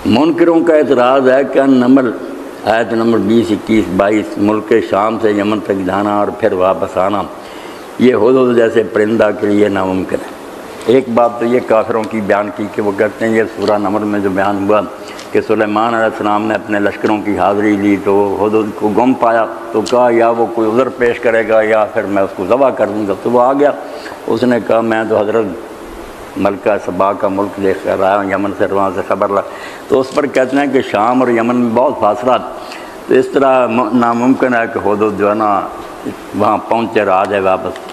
منکروں کا اعتراض ہے کہ نمل آیت نمبر 20، 21، 22 ملک شام سے یمن تک جانا اور پھر واپس آنا یہ ہدہد جیسے پرندہ کے لیے ناممکن ہے۔ ایک بات تو یہ کافروں کی بیان کی کہ وہ کہتے ہیں یہ سورہ نمل میں جو بیان ہوا کہ سلیمان علیہ السلام نے اپنے لشکروں کی حاضری لی تو ہدہد کو گم پایا تو کہا یا وہ کوئی عذر پیش کرے گا یا پھر میں اس کو ذبح کر دوں گا، تو وہ آ گیا، اس نے کہا میں تو حضرت ملکہ سبا کا ملک دیکھ کر آیا ہوں، یمن سے وہاں سے خبر لا، تو اس پر کہتے ہیں کہ شام اور یمن میں بہت فاصلہ، تو اس طرح ناممکن ہے کہ ہدہد جو ہے نا وہاں پہنچے اور آ جائے واپس۔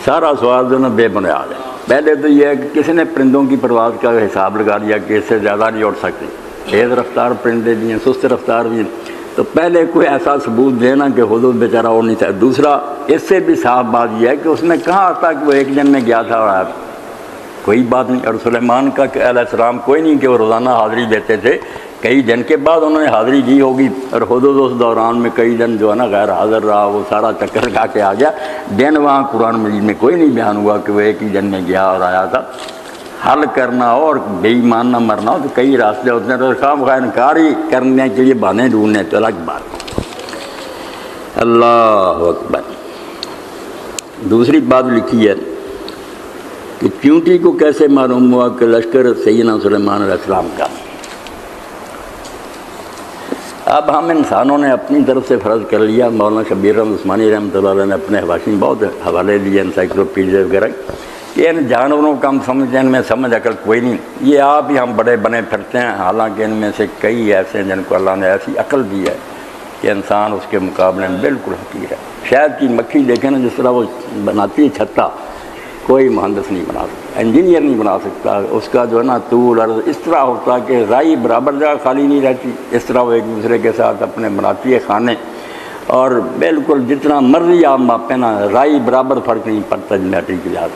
سارا سوال جو ہے نا بے بنیاد ہے۔ پہلے تو یہ ہے کہ کسی نے پرندوں کی پرواز کا حساب لگا لیا کہ اس سے زیادہ نہیں اڑ سکتے، تیز رفتار پرندے بھی ہیں، سست رفتار بھی ہیں، تو پہلے کوئی ایسا ثبوت دینا کہ ہدہد بیچارہ اڑ نہیں سکتا۔ دوسرا اس سے بھی صاف بات یہ ہے کہ اس نے کہا تھا کہ وہ ایک دن میں گیا تھا اور کوئی بات نہیں، اور سلیمان کا علیہ السلام کوئی نہیں کہ وہ روزانہ حاضری دیتے تھے، کئی دن کے بعد انہوں نے حاضری دی ہوگی، اور ہدہد اس دوران میں کئی دن جو ہے نا غیر حاضر رہا، وہ سارا چکر لگا کے آ گیا۔ دن وہاں قرآن مجید میں کوئی نہیں بیان ہوا کہ وہ ایک ہی دن میں گیا اور آیا تھا۔ حل کرنا ہو اور بے ایمان نہ مرنا ہو تو کئی راستے ہوتے ہیں، تو خام خواہ انکاری کرنے کے لیے بہانے ڈھونڈنے تو الگ بات۔ اللہ اکبر۔ دوسری بات لکھی ہے کہ چونٹی کو کیسے معلوم ہوا کہ لشکر سیدنا سلیمان علیہ السلام کا؟ اب ہم انسانوں نے اپنی طرف سے فرض کر لیا، مولانا شبیر احمد عثمانی رحمۃ اللہ علیہ نے اپنے حواشی میں بہت حوالے دیے انسائکلوپیڈیا وغیرہ کہ ان جانوروں کا ہم سمجھتے ہیں، ان میں سمجھ عقل کوئی نہیں، یہ آپ ہی ہم بڑے بنے پھرتے ہیں، حالانکہ ان میں سے کئی ایسے ہیں جن کو اللہ نے ایسی عقل دی ہے کہ انسان اس کے مقابلے میں بالکل حقیر ہے۔ شہد کی مکھی دیکھیں نا جس طرح وہ بناتی ہے چھتا، کوئی مہندس نہیں بنا سکتا، انجینئر نہیں بنا سکتا، اس کا جو ہے نا طول عرض اس طرح ہوتا کہ رائی برابر جگہ خالی نہیں رہتی، اس طرح وہ ایک دوسرے کے ساتھ اپنے بناتی ہے کھانے، اور بالکل جتنا مرضی آپ ماپیں نا رائی برابر فرق نہیں پڑتا جمیٹری کے لحاظ۔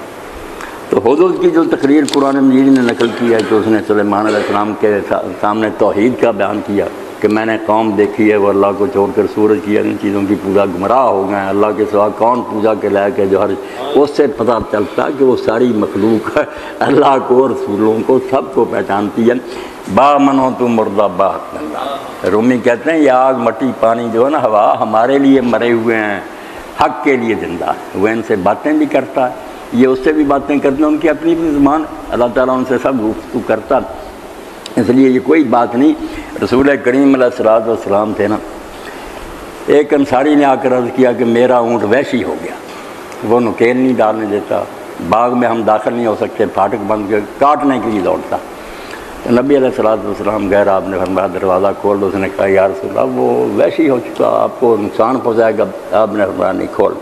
تو ہدہد کی جو تقریر قرآن مجید نے نقل کی ہے کہ اس نے سلیمان علیہ السلام کے سامنے توحید کا بیان کیا کہ میں نے قوم دیکھی ہے وہ اللہ کو چھوڑ کر سورج کی ان چیزوں کی پوجا گمراہ ہو گئے ہیں، اللہ کے سوا کون پوجا کے لائق ہے جو ہر، اس سے پتہ چلتا کہ وہ ساری مخلوق اللہ کو، رسولوں کو، سب کو پہچانتی ہے۔ با منو تو مردہ با حق، رومی کہتے ہیں یہ آگ مٹی پانی جو ہے نا ہوا ہمارے لیے مرے ہوئے ہیں، حق کے لیے زندہ ہے، وہ ان سے باتیں بھی کرتا ہے، یہ اس سے بھی باتیں کرتے ہیں، ان کی اپنی بھی زبان، اللہ تعالیٰ ان سے سب گفتگو کرتا، اس لیے یہ کوئی بات نہیں۔ رسول کریم علیہ السلام تھے نا، ایک انصاری نے آ کر عرض کیا کہ میرا اونٹ وحشی ہو گیا، وہ نکیل نہیں ڈالنے دیتا، باغ میں ہم داخل نہیں ہو سکتے، پھاٹک بند کے کاٹنے کے لیے دوڑتا، تو نبی علیہ السلام غیر آپ نے فرمایا دروازہ کھول دو، اس نے کہا یا رسول اللہ وہ وحشی ہو چکا، آپ کو نقصان پہنچائے گا، آپ نے فرمایا نہیں کھول۔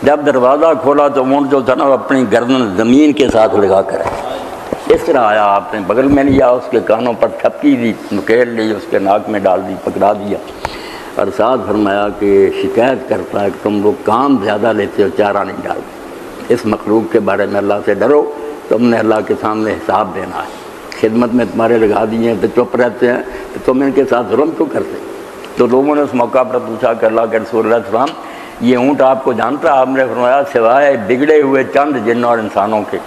جب دروازہ کھولا تو اونٹ جو تھا نا وہ اپنی گردن زمین کے ساتھ لگا کر اس طرح آیا، آپ نے بغل میں لیا، اس کے کانوں پر تھپکی دی، نکیل لی، اس کے ناک میں ڈال دی، پکڑا دیا، اور ساتھ فرمایا کہ شکایت کرتا ہے کہ تم لوگ کام زیادہ لیتے ہو، چارہ نہیں ڈالتے، اس مخلوق کے بارے میں اللہ سے ڈرو، تم نے اللہ کے سامنے حساب دینا ہے، خدمت میں تمہارے لگا دیے ہیں تو چپ رہتے ہیں، تو تم ان کے ساتھ ظلم کیوں کرتے؟ تو لوگوں نے اس موقع پر پوچھا کہ اللہ کے رسول علیہ السلام یہ اونٹ آپ کو جانتا ہے؟ آپ نے فرمایا سوائے بگڑے ہوئے چند جن اور انسانوں کے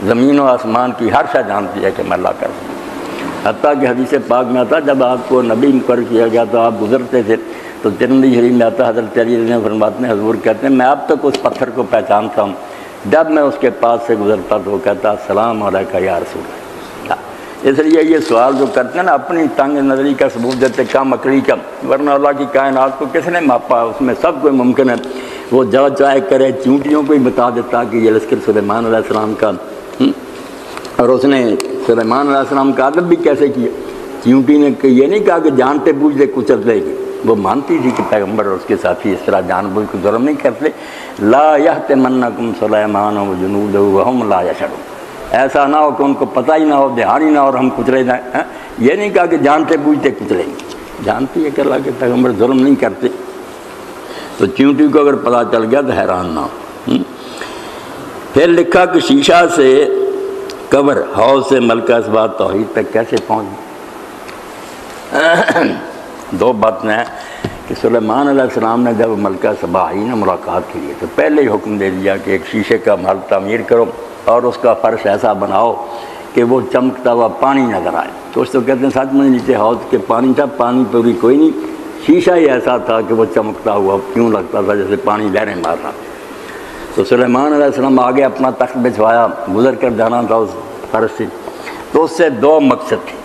زمین و آسمان کی ہر شے جانتی ہے کہ میں اللہ کر دوں۔ حتیٰ کہ حدیث پاک میں آتا جب آپ کو نبی مقرر کیا گیا تو آپ گزرتے تھے تو ترمذی شریف میں آتا حضرت علی نے فرماتے ہیں حضور کہتے ہیں میں اب تک اس پتھر کو پہچانتا ہوں، جب میں اس کے پاس سے گزرتا تو وہ کہتا السلام علیکہ یا رسول اللہ۔ اس لیے یہ سوال جو کرتے ہیں نا اپنی تنگ نظری کا ثبوت دیتے کم عقلی کا، ورنہ اللہ کی کائنات کو کس نے ماپا، اس میں سب کوئی ممکن ہے، وہ جو چاہے کرے، چونٹیوں کو ہی بتا دیتا کہ یہ لشکر سلیمان علیہ السلام کا، اور اس نے سلیمان علیہ السلام کا ادب بھی کیسے کیا۔ چونٹی نے یہ نہیں کہا کہ جانتے بوجھتے کچل دے گی، وہ مانتی تھی کہ پیغمبر اور اس کے ساتھی اس طرح جان بوجھ کے ظلم نہیں کرتے۔ لا یحتمنکم سلیمان وجنودہ وہم لا یشعرون، ایسا نہ ہو کہ ان کو پتہ ہی نہ ہو، دھیان ہی نہ ہو اور ہم کچلے جائیں۔ یہ نہیں کہا کہ جانتے بوجھتے کچلیں گے، جانتی ہے کہ اللہ کے پیغمبر ظلم نہیں کرتے، تو چونٹی کو اگر پتہ چل گیا تو حیران نہ ہو۔ پھر لکھا کہ شیشہ سے قبر حوض سے ملکہ اسبا توحید تک کیسے پہنچ۔ دو باتیں ہیں کہ سلیمان علیہ السلام نے جب ملکہ سبا آئی نا ملاقات کے لیے تو پہلے ہی حکم دے دیا کہ ایک شیشے کا محل تعمیر کرو اور اس کا فرش ایسا بناؤ کہ وہ چمکتا ہوا پانی نظر آئے. تو اس تو کہتے ہیں سچ میں نیچے حوض کے پانی تھا, پانی پوری کوئی نہیں, شیشہ ہی ایسا تھا کہ وہ چمکتا ہوا کیوں لگتا تھا جیسے پانی لہریں مار رہا. تو سلیمان علیہ السلام آگے اپنا تخت بچھوایا, گزر کر جانا تھا اس فرش سے. تو اس سے دو مقصد تھے.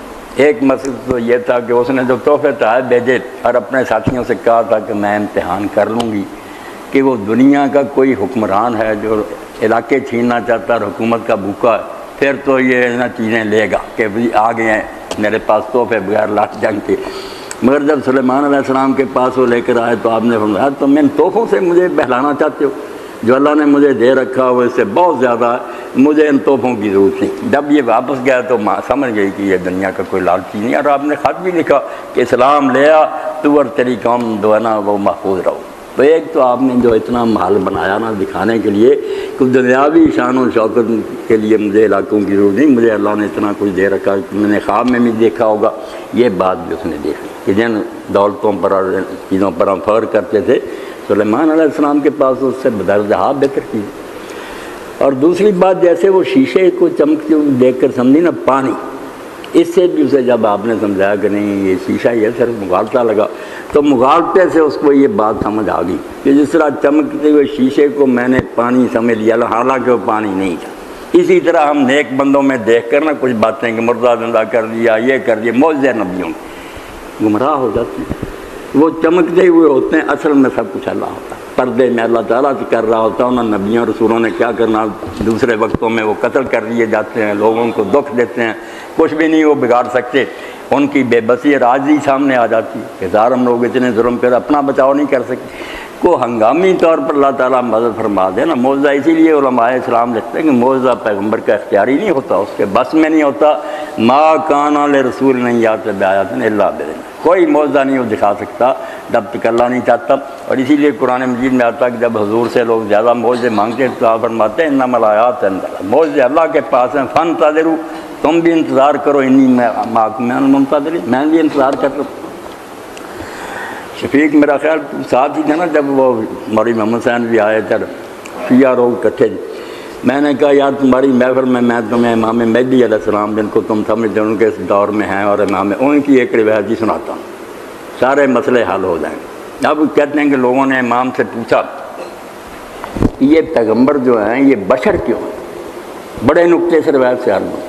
ایک مقصد تو یہ تھا کہ اس نے جو تحفے تحائف بھیجے اور اپنے ساتھیوں سے کہا تھا کہ میں امتحان کر لوں گی کہ وہ دنیا کا کوئی حکمران ہے جو علاقے چھیننا چاہتا ہے اور حکومت کا بھوکا ہے, پھر تو یہ نہ چیزیں لے گا کہ آ گئے ہیں میرے پاس تحفے بغیر لاٹھ جنگ کے. مگر جب سلیمان علیہ السلام کے پاس وہ لے کر آئے تو آپ نے فرمایا تم ان تحفوں سے مجھے بہلانا چاہتے ہو, جو اللہ نے مجھے دے رکھا وہ اس سے بہت زیادہ ہے, مجھے ان تحفوں کی ضرورت نہیں. جب یہ واپس گیا تو ماں سمجھ گئی کہ یہ دنیا کا کوئی لالچی نہیں, اور آپ نے خط بھی لکھا کہ اسلام لے آ تو اور تیری قوم جو ہے نا وہ محفوظ رہو. تو ایک تو آپ نے جو اتنا محل بنایا نا دکھانے کے لیے کہ دنیاوی شان و شوکت کے لیے مجھے علاقوں کی ضرورت نہیں, مجھے اللہ نے اتنا کچھ دے رکھا, میں نے خواب میں بھی دیکھا ہوگا. یہ بات بھی اس نے دیکھی کہ جن دولتوں پر اور چیزوں پر ہم فخر کرتے تھے سلیمان علیہ السلام کے پاس اس سے بدرجہ بہتر چیز. اور دوسری بات جیسے وہ شیشے کو چمکتے ہوئے دیکھ کر سمجھی نا پانی, اس سے بھی اسے جب آپ نے سمجھایا کہ نہیں یہ شیشہ یہ صرف مغالطہ لگا, تو مغالطے سے اس کو یہ بات سمجھ آ گئی کہ جس طرح چمکتے ہوئے شیشے کو میں نے پانی سمجھ لیا حالانکہ وہ پانی نہیں تھا, اسی طرح ہم نیک بندوں میں دیکھ کر نا کچھ باتیں کہ مردہ زندہ کر دیا, یہ کر دیا, معجزے نبیوں گمراہ ہو جاتے ہیں. وہ چمکتے ہوئے ہوتے ہیں, اصل میں سب کچھ اللہ ہوتا ہے, پردے میں اللہ تعالیٰ سے کر رہا ہوتا ہے. انہوں نبیوں رسولوں نے کیا کرنا, دوسرے وقتوں میں وہ قتل کر دیے جاتے ہیں, لوگوں کو دکھ دیتے ہیں, کچھ بھی نہیں وہ بگاڑ سکتے. ان کی بے بسی اور عاجزی سامنے آ جاتی ہے. ہزار ہم لوگ اتنے ظلم کر اپنا بچاؤ نہیں کر سکتے. کو ہنگامی طور پر اللہ تعالیٰ مدد فرما دے نا معجزہ. اسی لیے علماء اسلام لکھتے ہیں کہ معجزہ پیغمبر کا اختیاری نہیں ہوتا, اس کے بس میں نہیں ہوتا. ما کان لرسول نہیں آتے بیات الا بإذن, کوئی معجزہ نہیں وہ دکھا سکتا جب تک اللہ نہیں چاہتا. اور اسی لیے قرآن مجید میں آتا کہ جب حضور سے لوگ زیادہ معجزے مانگتے ہیں تو آپ فرماتے ہیں انما الآیات عند اللہ, معجزے اللہ کے پاس ہیں, فانتظروا تم بھی انتظار کرو, انی معکم من المنتظرین, میں بھی انتظار کر رہا ہوں. شفیق میرا خیال ساتھ ہی تھا نا جب وہ مولوی محمد حسین بھی آئے تھے, شیعہ لوگ اکٹھے. میں نے کہا یار تمہاری محفل میں تمہیں امام مہدی علیہ السلام جن کو تم سمجھتے ان کے اس دور میں ہیں اور امام ان کی ایک روایت ہی سناتا ہوں, سارے مسئلے حل ہو جائیں. اب کہتے ہیں کہ لوگوں نے امام سے پوچھا یہ پیغمبر جو ہیں یہ بشر کیوں ہیں, بڑے نقطے سے روایت سے حل ہو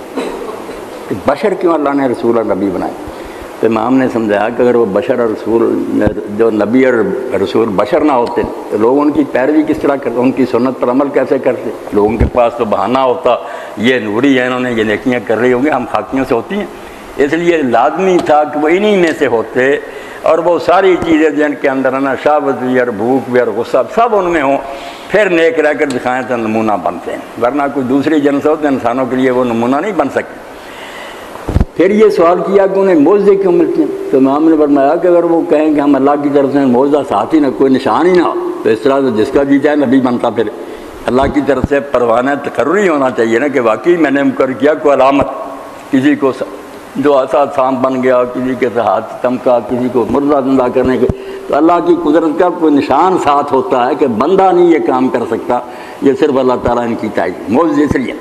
کہ بشر کیوں اللہ نے رسول اور نبی بنائے. تو امام نے سمجھایا کہ اگر وہ بشر اور رسول, جو نبی اور رسول بشر نہ ہوتے تو لوگ ان کی پیروی کس طرح کرتے, ان کی سنت پر عمل کیسے کرتے. لوگوں کے پاس تو بہانہ ہوتا یہ نوری ہے, انہوں نے یہ نیکیاں کر رہی ہوں گی, ہم خاکیوں سے ہوتی ہیں. اس لیے لازمی تھا کہ وہ انہی میں سے ہوتے, اور وہ ساری چیزیں جن کے اندر ہے نا شہوت بھی اور بھوک بھی اور غصہ سب ان میں ہوں, پھر نیک رہ کر دکھائیں تو نمونہ بنتے ہیں. ورنہ کوئی دوسری جنس ہوتے انسانوں کے لیے وہ نمونہ نہیں بن سکتے. پھر یہ سوال کیا کہ انہیں معجزے کیوں ملتے ہیں. تو امام نے فرمایا کہ اگر وہ کہیں کہ ہم اللہ کی طرف سے معجزہ ساتھ ہی نہ کوئی نشان ہی نہ ہو تو اس طرح سے جس کا جی چاہے نبی بنتا. پھر اللہ کی طرف سے پروانہ تقرری ہونا چاہیے نا کہ واقعی میں نے مقرر کیا کوئی علامت, کسی کو جو ایسا سانپ بن گیا, کسی کے ہاتھ چمکا, کسی کو مردہ زندہ کرنے کے, تو اللہ کی قدرت کا کوئی نشان ساتھ ہوتا ہے کہ بندہ نہیں یہ کام کر سکتا, یہ صرف اللہ تعالیٰ ان کی چاہیے معجزے اس لیے.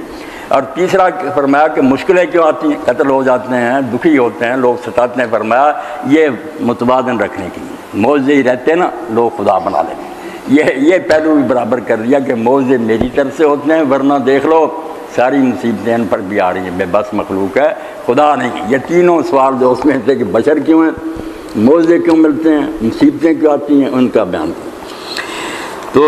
اور تیسرا فرمایا کہ مشکلیں کیوں آتی ہیں, قتل ہو جاتے ہیں, دکھی ہوتے ہیں, لوگ ستاتے ہیں. فرمایا یہ متوازن رکھنے کے لیے معجزے ہی رہتے ہیں نا, لوگ خدا بنا لیں. یہ پہلو بھی برابر کر دیا کہ معجزے میری طرف سے ہوتے ہیں, ورنہ دیکھ لو ساری مصیبتیں ان پر بھی آ رہی ہیں, بے بس مخلوق ہے, خدا نہیں. یہ تینوں سوال جو اس میں تھے کہ بشر کیوں ہیں, معجزے کیوں ملتے ہیں, مصیبتیں کیوں آتی ہیں, ان کا بیان تھا. تو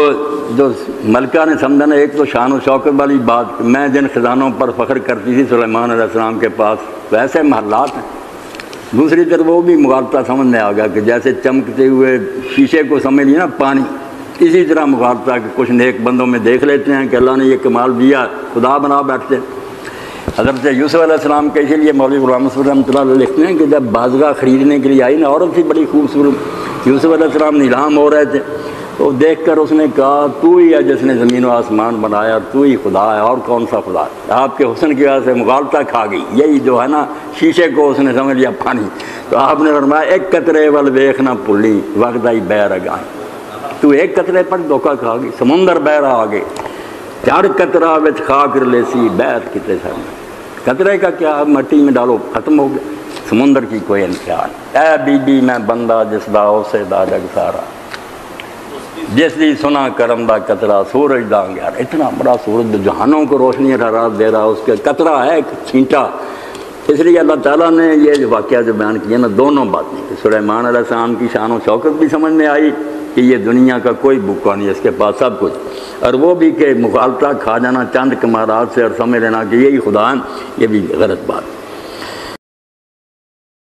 جو ملکہ نے سمجھا نا, ایک تو شان و شوکت والی بات, میں جن خزانوں پر فخر کرتی تھی سلیمان علیہ السلام کے پاس ویسے محلات ہیں. دوسری طرف وہ بھی مغالطہ سمجھ میں آ گیا کہ جیسے چمکتے ہوئے شیشے کو سمجھ لیا نا پانی, اسی طرح مغالطہ کہ کچھ نیک بندوں میں دیکھ لیتے ہیں کہ اللہ نے یہ کمال دیا, خدا بنا بیٹھتے ہیں. حضرت یوسف علیہ السلام کے اسی لیے مولوی غلام رحمۃ اللہ علیہ لکھتے ہیں کہ جب بازگاہ خریدنے کے لیے آئی نا عورت تھی بڑی خوبصورت, یوسف علیہ السلام نیلام ہو رہے تھے, تو دیکھ کر اس نے کہا تو ہی ہے جس نے زمین و آسمان بنایا, تو ہی خدا ہے, اور کون سا خدا ہے. آپ کے حسن کی وجہ سے مغالطہ کھا گئی, یہی جو ہے نا شیشے کو اس نے سمجھ لیا پانی. تو آپ نے فرمایا ایک قطرے ول ویکھ نہ پلی وگدائی بہر اگائیں, تو ایک قطرے پر دھوکہ کھا گئی, سمندر بہرا آگے, چار قطرہ وچ خاک رلیسی بہر کتے سامنے. قطرے کا کیا، مٹی میں ڈالو ختم ہو گیا۔ سمندر کی کوئی انتہا نہیں۔ اے بی بی میں بندہ جس دا اسے دا جگ سارا، جس دی سنا کرم دا قطرہ سورج دا انگیارا۔ اتنا بڑا سورج جہانوں کو روشنی رات دے رہا، اس کا قطرہ ہے ایک چھینٹا۔ اس لیے اللہ تعالیٰ نے یہ واقعہ جو بیان کیا نا، دونوں باتیں کہ سلیمان علیہ السلام کی شان و شوکت بھی سمجھ میں آئی کہ یہ دنیا کا کوئی بھوکا نہیں، اس کے پاس سب کچھ، اور وہ بھی کہ مغالطہ کھا جانا چند کمالات سے اور سمجھ لینا کہ یہی خدا ہے، یہ بھی غلط بات ہے۔